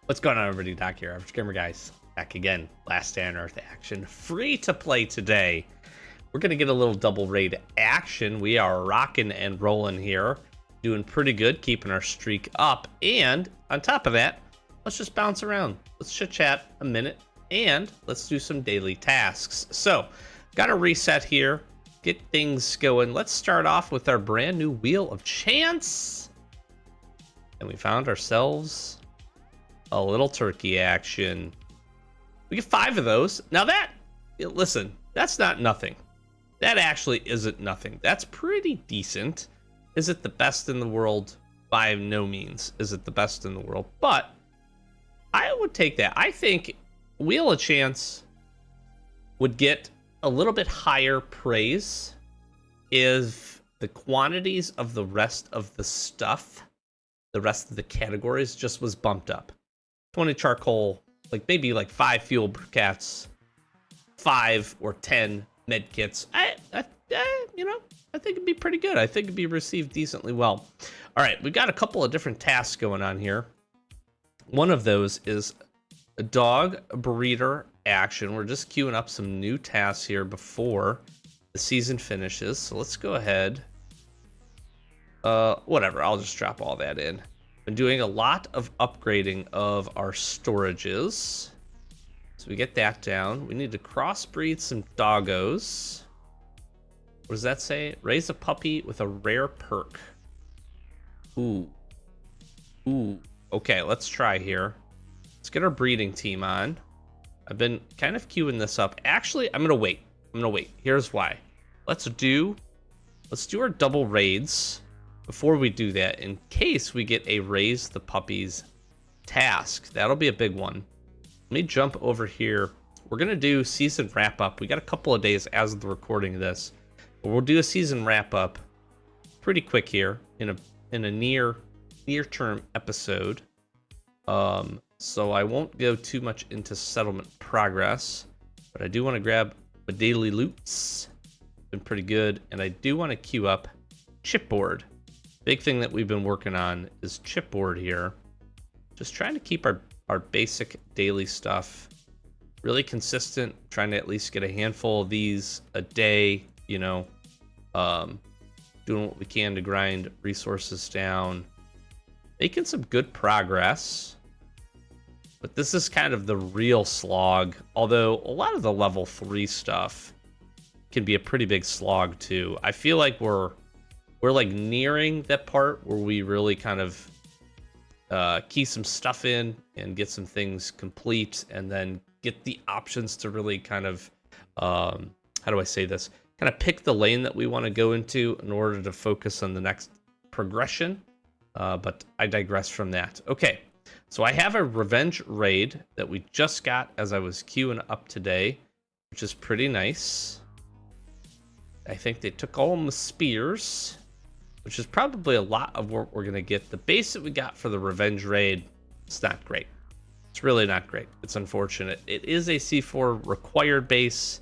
What's going on, everybody? Doc here, Average Gamer Guys, back again. Last Day on Earth action, free to play today. We're gonna get a little double raid action. We are rocking and rolling here, doing pretty good, keeping our streak up. And on top of that, let's just bounce around. Let's chit chat a minute, and let's do some daily tasks. So, gotta reset here, get things going. Let's start off with our brand new Wheel of Chance, and we found ourselves a little turkey action. We get 5 of those. Now listen, that's not nothing. That actually isn't nothing. That's pretty decent. Is it the best in the world? By no means is it the best in the world, but I would take that. I think Wheel of Chance would get a little bit higher praise if the quantities of the rest of the stuff, the rest of the categories just was bumped up. 20 charcoal, like maybe like 5 fuel briquettes, 5 or 10 med kits. I think it'd be pretty good. I think it'd be received decently well. All right, we got a couple of different tasks going on here. One of those is a dog breeder action. We're just queuing up some new tasks here before the season finishes. So let's go ahead. Whatever, I'll just drop all that in. Been doing a lot of upgrading of our storages. So we get that down. We need to crossbreed some doggos. What does that say? Raise a puppy with a rare perk. Ooh. Okay, let's try here. Let's get our breeding team on. I've been kind of queuing this up. Actually, I'm gonna wait. Here's why. Let's do our double raids. Before we do that, in case we get a raise the puppies task, that'll be a big one. Let me jump over here. We're gonna do season wrap up. We got a couple of days as of the recording of this, but we'll do a season wrap up pretty quick here in a near term episode. So I won't go too much into settlement progress, but I do want to grab the daily loots. Been pretty good, and I do want to queue up chipboard. Big thing that we've been working on is chipboard here. Just trying to keep our basic daily stuff really consistent, trying to at least get a handful of these a day, doing what we can to grind resources down. Making some good progress. But this is kind of the real slog, although a lot of the level 3 stuff can be a pretty big slog too. I feel like we're like nearing that part where we really kind of key some stuff in and get some things complete, and then get the options to really kind of, how do I say this? Kind of pick the lane that we want to go into in order to focus on the next progression. But I digress from that. Okay, so I have a revenge raid that we just got as I was queuing up today, which is pretty nice. I think they took all the spears, which is probably a lot of what we're going to get. The base that we got for the revenge raid, it's not great. It's really not great. It's unfortunate. It is a C4 required base,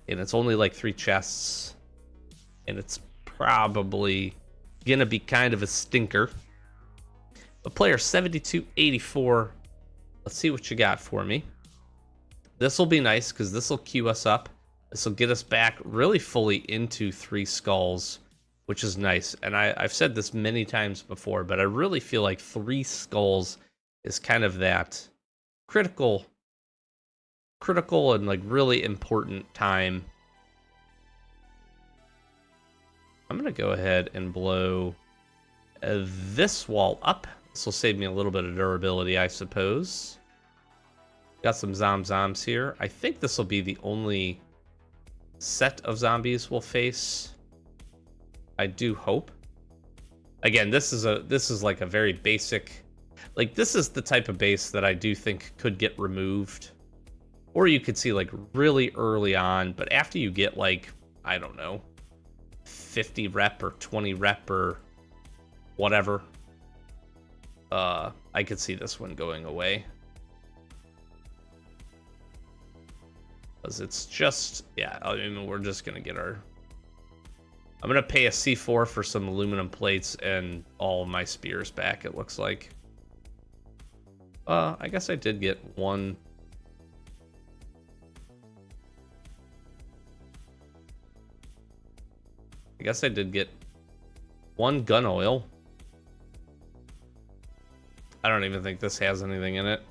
and it's only like 3 chests, and it's probably going to be kind of a stinker. But player 7284, let's see what you got for me. This will be nice because this will queue us up. This will get us back really fully into 3 skulls, which is nice. And I've said this many times before, but I really feel like 3 skulls is kind of that critical and like really important time. I'm gonna go ahead and blow this wall up. This will save me a little bit of durability, I suppose. Got some zombs here. I think this will be the only set of zombies we'll face. I do hope. Again, this is like a very basic, like this is the type of base that I do think could get removed, or you could see like really early on, but after you get like, I don't know, 50 rep or 20 rep or whatever, I could see this one going away. Because it's just, yeah, I mean, we're just gonna get our, I'm gonna pay a C4 for some aluminum plates and all of my spears back, it looks like. I guess I did get one. I guess I did get one gun oil. I don't even think this has anything in it.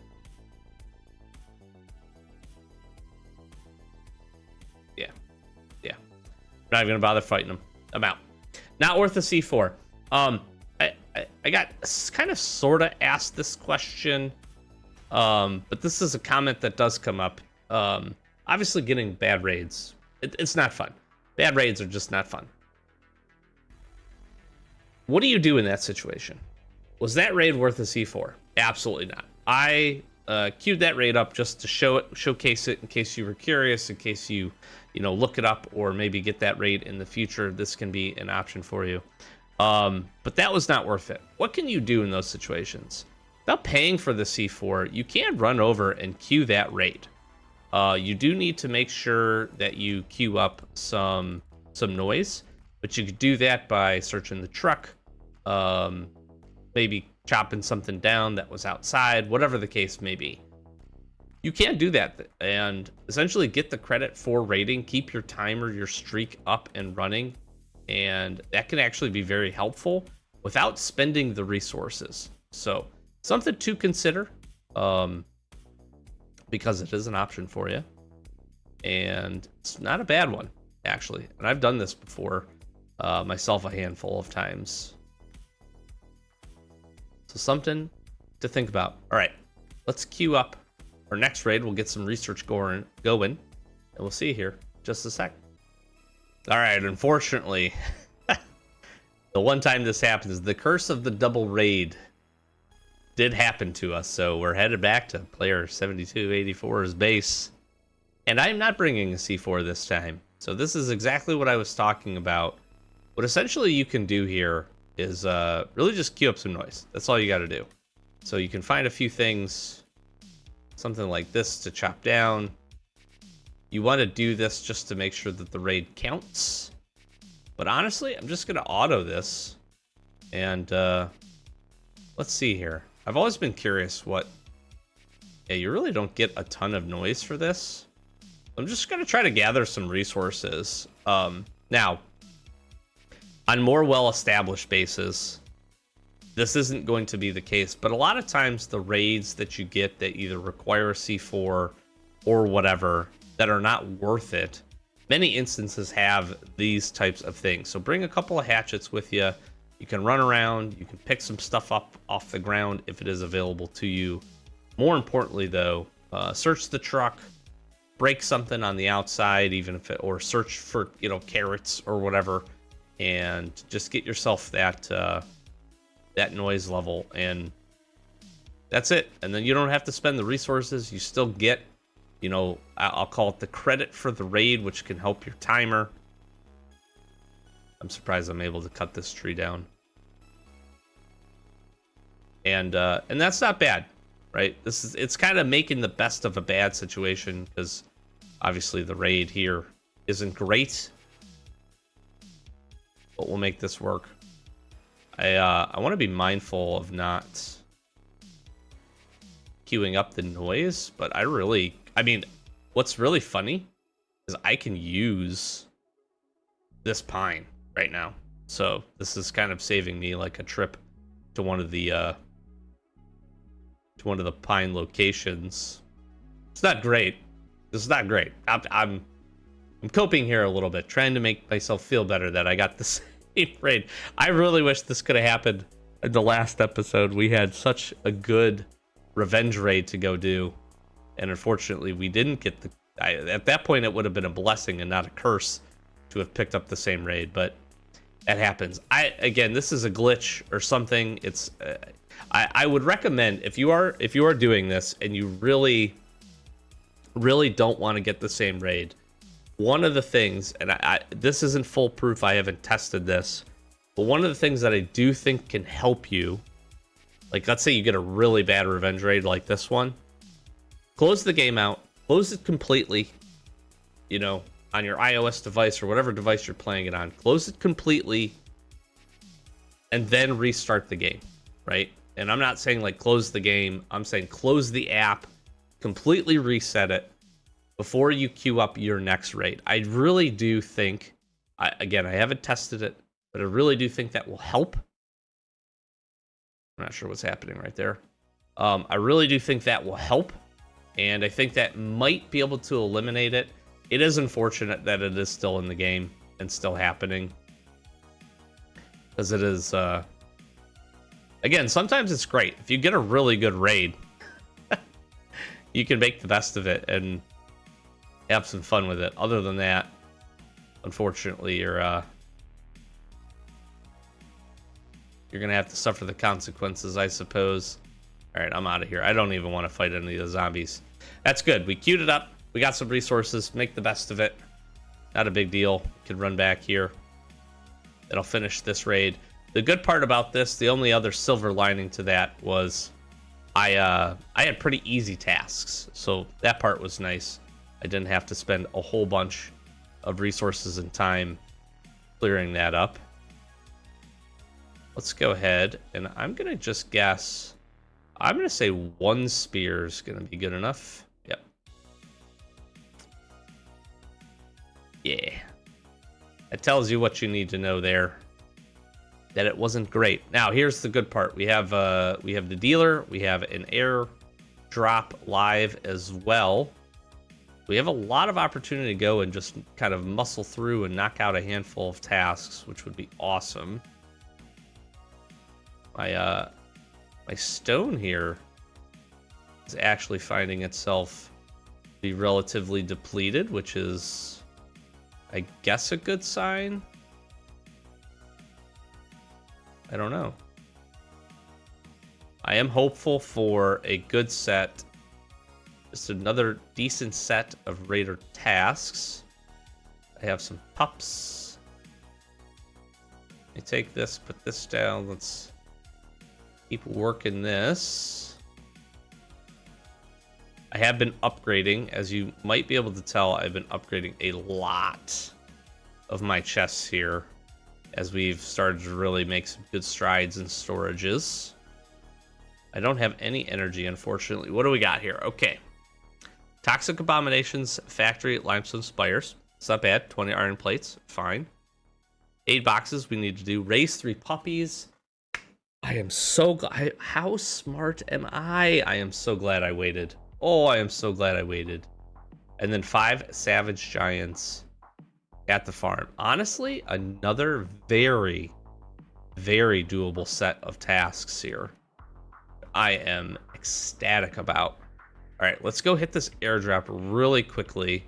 Yeah. Not even gonna bother fighting them. I'm out. Not worth a C4. I got kind of sort of asked this question, but this is a comment that does come up. Obviously, getting bad raids, it's not fun. Bad raids are just not fun. What do you do in that situation? Was that raid worth a C4? Absolutely not. I queued that raid up just to showcase it in case you were curious, in case you look it up or maybe get that raid in the future. This can be an option for you. But that was not worth it. What can you do in those situations? Without paying for the C4, you can run over and queue that raid. You do need to make sure that you queue up some noise, but you could do that by searching the truck, maybe chopping something down that was outside, whatever the case may be. You can do that and essentially get the credit for raiding, keep your timer, your streak up and running, and that can actually be very helpful without spending the resources. So something to consider, because it is an option for you, and it's not a bad one actually. And I've done this before myself a handful of times. So something to think about. All right, let's queue up our next raid. We'll get some research going, and we'll see here in just a sec. All right, unfortunately, the one time this happens, the curse of the double raid did happen to us. So we're headed back to player 7284's base, and I'm not bringing a C4 this time. So this is exactly what I was talking about. What essentially you can do here is really just queue up some noise. That's all you got to do. So you can find a few things, something like this to chop down. You want to do this just to make sure that the raid counts. But honestly, I'm just going to auto this. And let's see here. I've always been curious what... Yeah, you really don't get a ton of noise for this. I'm just going to try to gather some resources. Now, on more well-established bases, this isn't going to be the case. But a lot of times the raids that you get that either require a C4 or whatever that are not worth it, many instances have these types of things. So bring a couple of hatchets with you. You can run around. You can pick some stuff up off the ground if it is available to you. More importantly, though, search the truck, break something on the outside, even if it, or search for carrots or whatever, and just get yourself that that noise level, and that's it. And then you don't have to spend the resources. You still get, I'll call it the credit for the raid, which can help your timer. I'm surprised I'm able to cut this tree down. And that's not bad, right? It's kind of making the best of a bad situation, because obviously the raid here isn't great, but we'll make this work. I want to be mindful of not queuing up the noise, but I mean, what's really funny is I can use this pine right now. So this is kind of saving me like a trip to one of the pine locations. It's not great. This is not great. I'm coping here a little bit, trying to make myself feel better that I got the same raid. I really wish this could have happened in the last episode. We had such a good revenge raid to go do, and unfortunately we didn't get at that point it would have been a blessing and not a curse to have picked up the same raid, but that happens. Again, this is a glitch or something. It's I would recommend, if you are doing this and you really don't want to get the same raid, one of the things, and this isn't foolproof, I haven't tested this, but one of the things that I do think can help you, like let's say you get a really bad revenge raid like this one, close the game out, close it completely, on your iOS device or whatever device you're playing it on, close it completely, and then restart the game, right? And I'm not saying like close the game. I'm saying close the app, completely reset it before you queue up your next raid. I really do think, again, I haven't tested it, but I really do think that will help. I'm not sure what's happening right there. I really do think that will help. And I think that might be able to eliminate it. It is unfortunate that it is still in the game and still happening. Because it is, again, sometimes it's great. If you get a really good raid, you can make the best of it and have some fun with it. Other than that, unfortunately, you're gonna have to suffer the consequences, I suppose. All right, I'm out of here. I don't even want to fight any of the zombies. That's good. We queued it up. We got some resources. Make the best of it. Not a big deal. Can run back here. That'll finish this raid. The good part about this, the only other silver lining to that was I had pretty easy tasks. So that part was nice. I didn't have to spend a whole bunch of resources and time clearing that up. Let's go ahead, and I'm going to just guess. I'm going to say 1 spear is going to be good enough. Yep. Yeah. That tells you what you need to know there. That it wasn't great. Now, here's the good part. We have the dealer. We have an air drop live as well. We have a lot of opportunity to go and just kind of muscle through and knock out a handful of tasks, which would be awesome. My stone here is actually finding itself to be relatively depleted, which is, I guess, a good sign. I don't know. I am hopeful for a good set. Just another decent set of raider tasks. I have some pups. Let me take this, put this down. Let's keep working this. I have been upgrading. As you might be able to tell, I've been upgrading a lot of my chests here as we've started to really make some good strides in storages. I don't have any energy, unfortunately. What do we got here? Okay. Toxic Abominations, Factory, Limestone Spires. It's not bad. 20 iron plates. Fine. 8 boxes we need to do. Raise 3 puppies. I am so glad. How smart am I? I am so glad I waited. Oh, I am so glad I waited. And then 5 Savage Giants at the farm. Honestly, another very, very doable set of tasks here. I am ecstatic about. All right, let's go hit this airdrop really quickly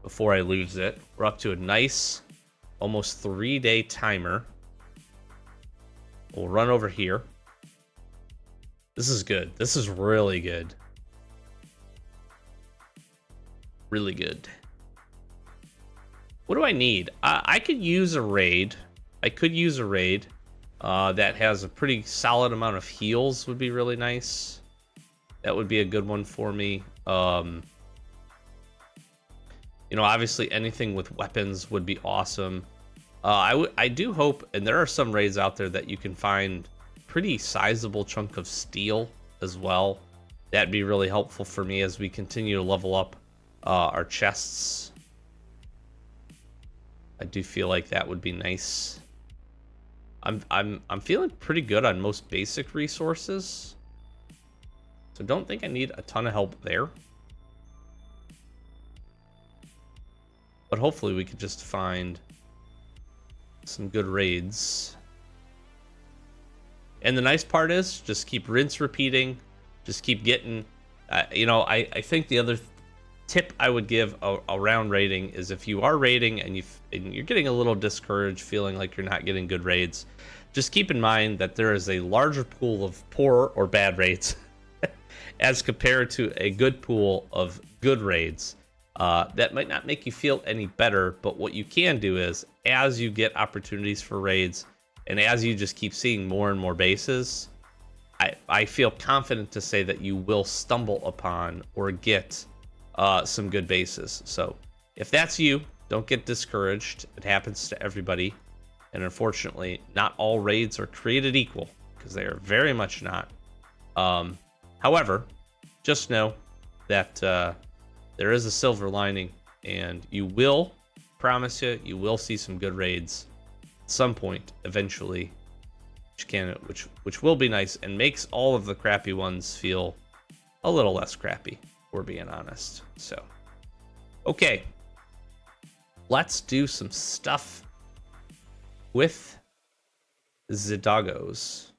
before I lose it. We're up to a nice, almost 3-day timer. We'll run over here. This is good. This is really good. Really good. What do I need? I could use a raid. I could use a raid that has a pretty solid amount of heals. Would be really nice. That would be a good one for me. You know, obviously anything with weapons would be awesome. I do hope, and there are some raids out there that you can find pretty sizable chunk of steel as well. That'd be really helpful for me as we continue to level up our chests. I do feel like that would be nice. I'm feeling pretty good on most basic resources. So don't think I need a ton of help there. But hopefully we could just find some good raids. And the nice part is just keep rinse repeating. Just keep getting, you know, I think the other tip I would give around raiding is if you are raiding and you're getting a little discouraged, feeling like you're not getting good raids, just keep in mind that there is a larger pool of poor or bad raids as compared to a good pool of good raids. That might not make you feel any better, but what you can do is, as you get opportunities for raids, and as you just keep seeing more and more bases, I feel confident to say that you will stumble upon or get some good bases. So if that's you, don't get discouraged. It happens to everybody. And unfortunately, not all raids are created equal, because they are very much not. However, just know that there is a silver lining, and you will, promise you will see some good raids at some point eventually, which will be nice and makes all of the crappy ones feel a little less crappy, if we're being honest. So, okay, let's do some stuff with the doggos.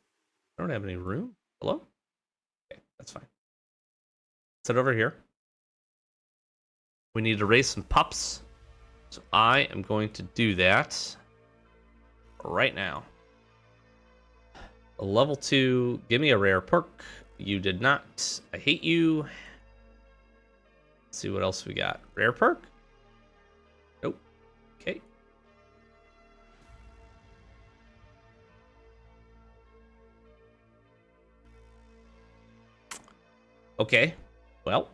I don't have any room. Hello? Okay, that's fine. Sit over here. We need to raise some pups. So I am going to do that right now. A level 2, give me a rare perk. You did not. I hate you. Let's see what else we got. Rare perk? Nope. Okay. Okay. Well.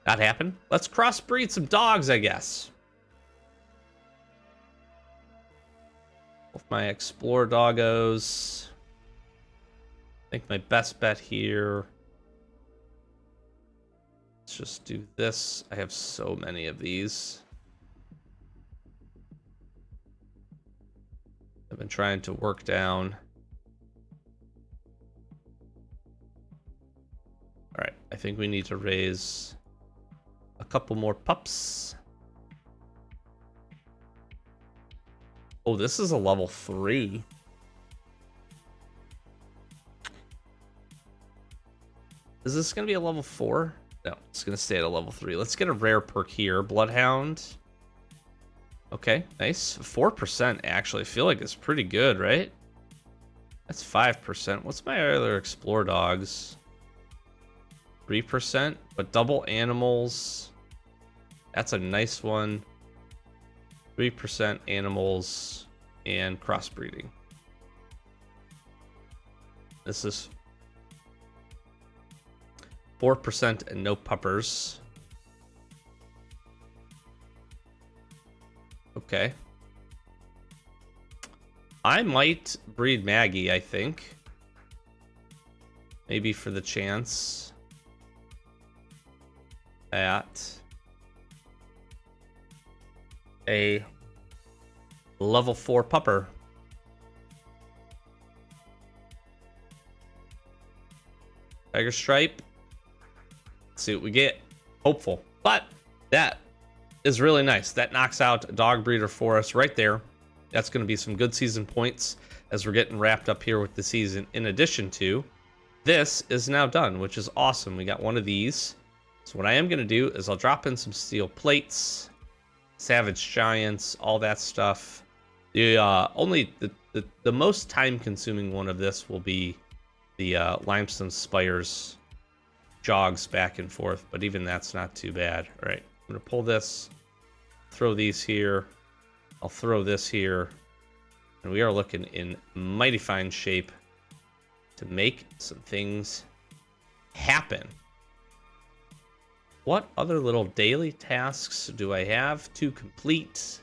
That happened. Let's crossbreed some dogs, I guess. With my Explore doggos. I think my best bet here. Let's just do this. I have so many of these. I've been trying to work down. All right, I think we need to raise a couple more pups. Oh, this is a level 3. Is this going to be a level 4? No, it's going to stay at a level 3. Let's get a rare perk here. Bloodhound. Okay, nice. 4% actually. I feel like it's pretty good, right? That's 5%. What's my other Explore dogs? 3%, but double animals. That's a nice one. 3% animals and crossbreeding. This is 4% and no puppers. Okay. I might breed Maggie, I think. Maybe for the chance at a level 4 pupper. Tiger Stripe. Let's see what we get. Hopeful. But that is really nice. That knocks out a dog breeder for us right there. That's going to be some good season points as we're getting wrapped up here with the season. In addition to, this is now done, which is awesome. We got one of these. So what I am going to do is I'll drop in some steel plates, Savage Giants, all that stuff. The most time consuming one of this will be the limestone spires jogs back and forth, but even that's not too bad. All right, I'm gonna pull this, throw these here, I'll throw this here, and we are looking in mighty fine shape to make some things happen. What other little daily tasks do I have to complete?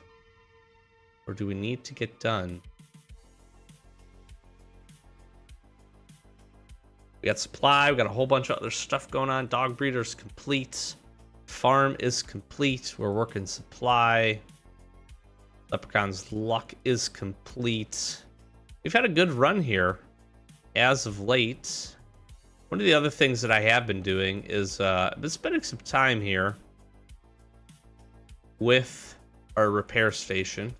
Or do we need to get done? We got supply, we got a whole bunch of other stuff going on. Dog breeder's complete. Farm is complete. We're working supply. Leprechaun's luck is complete. We've had a good run here as of late. One of the other things that I have been doing is I've been spending some time here with our repair station.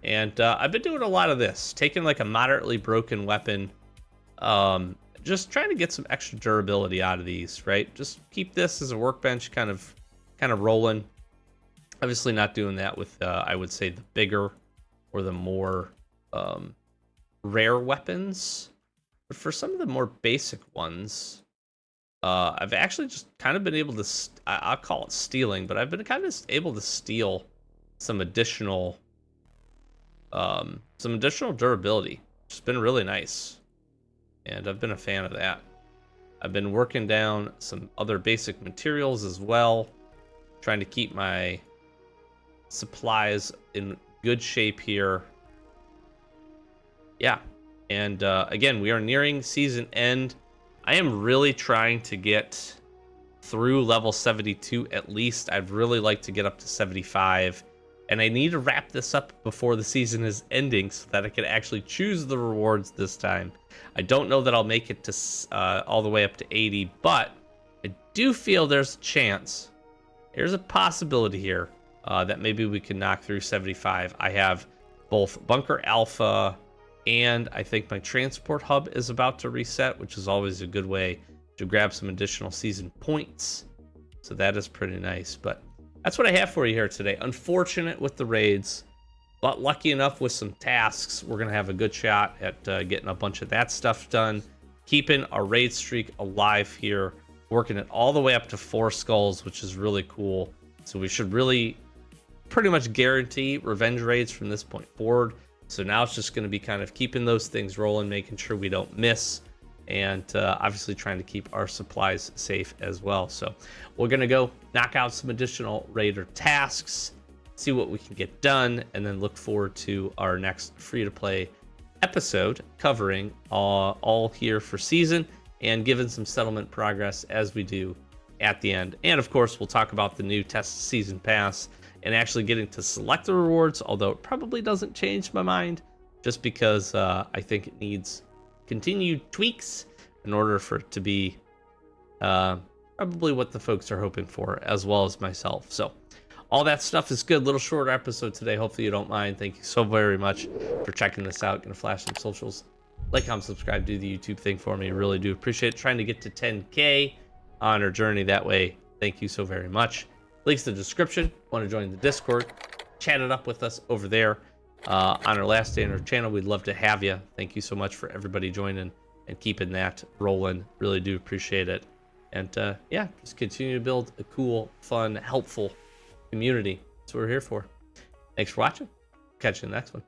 And I've been doing a lot of this, taking like a moderately broken weapon, just trying to get some extra durability out of these, right? Just keep this as a workbench kind of rolling. Obviously not doing that with, I would say, the bigger or the more rare weapons. But for some of the more basic ones, I've actually just kind of been able to, I'll call it stealing, but I've been kind of able to steal some additional durability. It's been really nice, and I've been a fan of that. I've been working down some other basic materials as well, trying to keep my supplies in good shape here. Yeah, And again, we are nearing season end. I am really trying to get through level 72 at least. I'd really like to get up to 75. And I need to wrap this up before the season is ending so that I can actually choose the rewards this time. I don't know that I'll make it to all the way up to 80, but I do feel there's a chance. There's a possibility here that maybe we can knock through 75. I have both Bunker Alpha and I think my transport hub is about to reset, which is always a good way to grab some additional season points. So that is pretty nice. But that's what I have for you here today. Unfortunate with the raids, but lucky enough with some tasks. We're going to have a good shot at getting a bunch of that stuff done. Keeping our raid streak alive here. Working it all the way up to 4 skulls, which is really cool. So we should really pretty much guarantee revenge raids from this point forward. So now it's just going to be kind of keeping those things rolling, making sure we don't miss, and obviously trying to keep our supplies safe as well. So we're going to go knock out some additional raider tasks, see what we can get done, and then look forward to our next free-to-play episode covering all here for season and giving some settlement progress as we do at the end. And of course, we'll talk about the new test season pass and actually getting to select the rewards, although it probably doesn't change my mind, just because I think it needs continued tweaks in order for it to be probably what the folks are hoping for, as well as myself. So all that stuff is good. Little shorter episode today. Hopefully you don't mind. Thank you so very much for checking this out. Gonna flash some socials. Like, comment, subscribe, do the YouTube thing for me. Really do appreciate it. Trying to get to 10K on our journey that way. Thank you so very much. Links in the description. Want to join the Discord? Chat it up with us over there on our last day on our channel. We'd love to have you. Thank you so much for everybody joining and keeping that rolling. Really do appreciate it. And yeah, just continue to build a cool, fun, helpful community. That's what we're here for. Thanks for watching. Catch you in the next one.